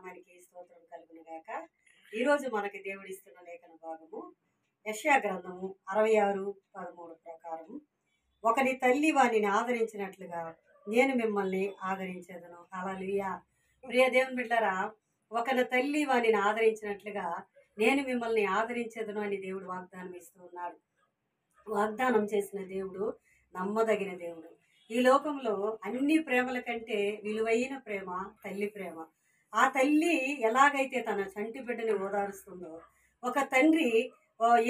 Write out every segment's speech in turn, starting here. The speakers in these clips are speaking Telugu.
నామానికి స్తోత్రం కలుగును గాక. ఈరోజు మనకి దేవుడిస్తున్న లేఖన భాగము యెషయా గ్రంథము 66:13 ప్రకారం, ఒకని తల్లి వానిని ఆదరించినట్లుగా నేను మిమ్మల్ని ఆదరించేదను. హల్లెలూయా. ప్రియ దేవుని బిడ్డలారా, ఒకని తల్లి వానిని ఆదరించినట్లుగా నేను మిమ్మల్ని ఆదరించేదను అని దేవుడు వాగ్దానం ఇస్తూ ఉన్నాడు. వాగ్దానం చేసిన దేవుడు నమ్మదగిన దేవుడు. ఈ లోకంలో అన్ని ప్రేమల కంటే విలువైన ప్రేమ తల్లి ప్రేమ. ఆ తల్లి ఎలాగైతే తన చంటి బిడ్డని ఓదారుస్తుందో, ఒక తండ్రి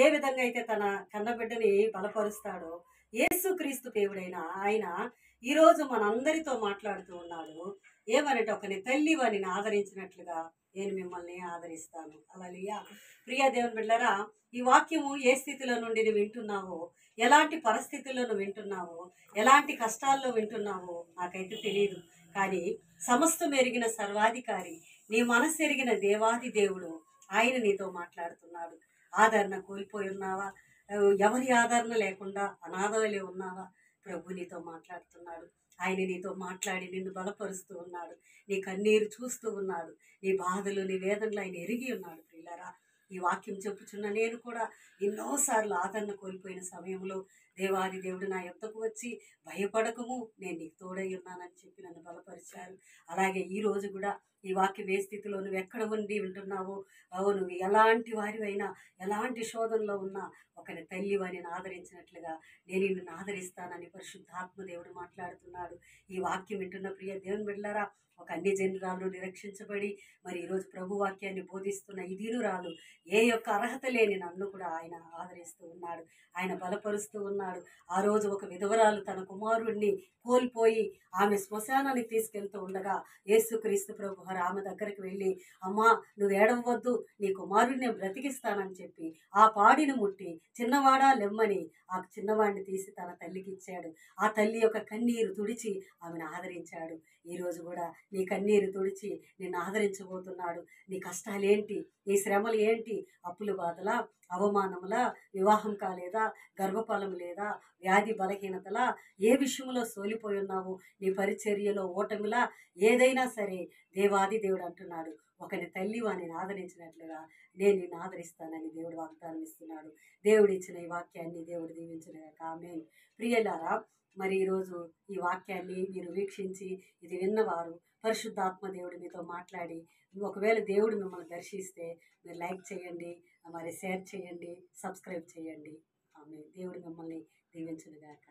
ఏ విధంగా అయితే తన కన్నబిడ్డని బలపరుస్తాడో, యేసుక్రీస్తు దేవుడైన ఆయన ఈరోజు మనందరితో మాట్లాడుతూ ఉన్నాడు. ఏమనంటే, ఒకని తల్లి వారిని ఆదరించినట్లుగా నేను మిమ్మల్ని ఆదరిస్తాను. హల్లెలూయా. ప్రియ దేవుని బిడ్డలారా, ఈ వాక్యము ఏ స్థితిలో నుండి నువ్వు వింటున్నావో, ఎలాంటి పరిస్థితుల్లో నువ్వు వింటున్నావో, ఎలాంటి కష్టాల్లో వింటున్నావో నాకైతే తెలియదు. కానీ సమస్తం ఎరిగిన సర్వాధికారి, నీ మనసు ఎరిగిన దేవాది దేవుడు ఆయన నీతో మాట్లాడుతున్నాడు. ఆదరణ కోల్పోయి ఉన్నావా? ఎవరి ఆదరణ లేకుండా అనాథలే ఉన్నావా? ప్రభు నీతో మాట్లాడుతున్నాడు. ఆయన నీతో మాట్లాడి నిన్ను బలపరుస్తూ ఉన్నాడు. నీ కన్నీరు చూస్తూ ఉన్నాడు. నీ బాధలు, నీ వేదనలు ఆయన ఎరిగి ఉన్నాడు. ప్రియులారా, ఈ వాక్యం చెప్పుచున్న నేను కూడా ఎన్నోసార్లు ఆదరణ కోల్పోయిన సమయంలో దేవాది దేవుడు నా యొద్దకు వచ్చి, భయపడకము, నేను నీకు తోడై ఉన్నానని చెప్పి నన్ను బలపరిచారు. అలాగే ఈ రోజు కూడా ఈ వాక్యం ఏ స్థితిలో నువ్వు ఎక్కడ ఉండి వింటున్నావో, నువ్వు ఎలాంటి వారివైనా, ఎలాంటి శోధనలో ఉన్నా, ఒకరి తల్లి వారిని ఆదరించినట్లుగా నేను నిన్ను ఆదరిస్తానని పరిశుద్ధాత్మ దేవుడు మాట్లాడుతున్నాడు. ఈ వాక్యం వింటున్న ప్రియ దేవుని బిడ్డలారా, ఒక అన్ని జనురాలు నిరక్షించబడి మరి ఈరోజు ప్రభు వాక్యాన్ని బోధిస్తున్న ఈ దీనురాలు, ఏ యొక్క అర్హత లేని నన్ను కూడా ఆయన ఆదరిస్తూ ఉన్నాడు. ఆయన బలపరుస్తూ ఉన్నాడు. ఆ రోజు ఒక విధవరాలు తన కుమారుడిని కోల్పోయి ఆమె శ్మశానానికి తీసుకెళ్తూ ఉండగా యేసుక్రీస్తు ప్రభు ఆమె దగ్గరికి వెళ్ళి, అమ్మా, నువ్వు ఏడవద్దు, నీ కుమారుడిని నేను బ్రతికిస్తానని చెప్పి ఆ పాడిని ముట్టి, చిన్నవాడా లెమ్మని ఆ చిన్నవాడిని తీసి తన తల్లికి ఇచ్చాడు. ఆ తల్లి యొక్క కన్నీరు తుడిచి ఆమెను ఆదరించాడు. ఈరోజు కూడా నీ కన్నీరు తుడిచి నిన్ను ఆదరించబోతున్నాడు. నీ కష్టాలేంటి, నీ శ్రమలు ఏంటి, అప్పుల బాధలా, అవమానములా, వివాహం కాలేదా, గర్భఫలం లేదా, వ్యాధి బలహీనతలా, ఏ విషయంలో సోలిపోయి ఉన్నావు, నీ పరిచర్యలో ఓటమిలా, ఏదైనా సరే దేవాది దేవుడు అంటున్నాడు, ఒకని తల్లి వానిని ఆదరించినట్లుగా నేను నిన్ను ఆదరిస్తానని దేవుడు వాగ్దానం ఇస్తున్నాడు. దేవుడు ఇచ్చిన ఈ వాక్యాన్ని దేవుడు దీవించుగాక. ఆమేన్. ప్రియులారా, మరి ఈరోజు ఈ వాక్యాన్ని మీరు వీక్షించి ఇది విన్నవారు, పరిశుద్ధాత్మ దేవుడు మీతో మాట్లాడి, ఒకవేళ దేవుడు మిమ్మల్ని దర్శిస్తే మీరు లైక్ చేయండి, మరి షేర్ చేయండి, సబ్స్క్రైబ్ చేయండి. ఆమేన్. దేవుడు మిమ్మల్ని దీవించుగాక.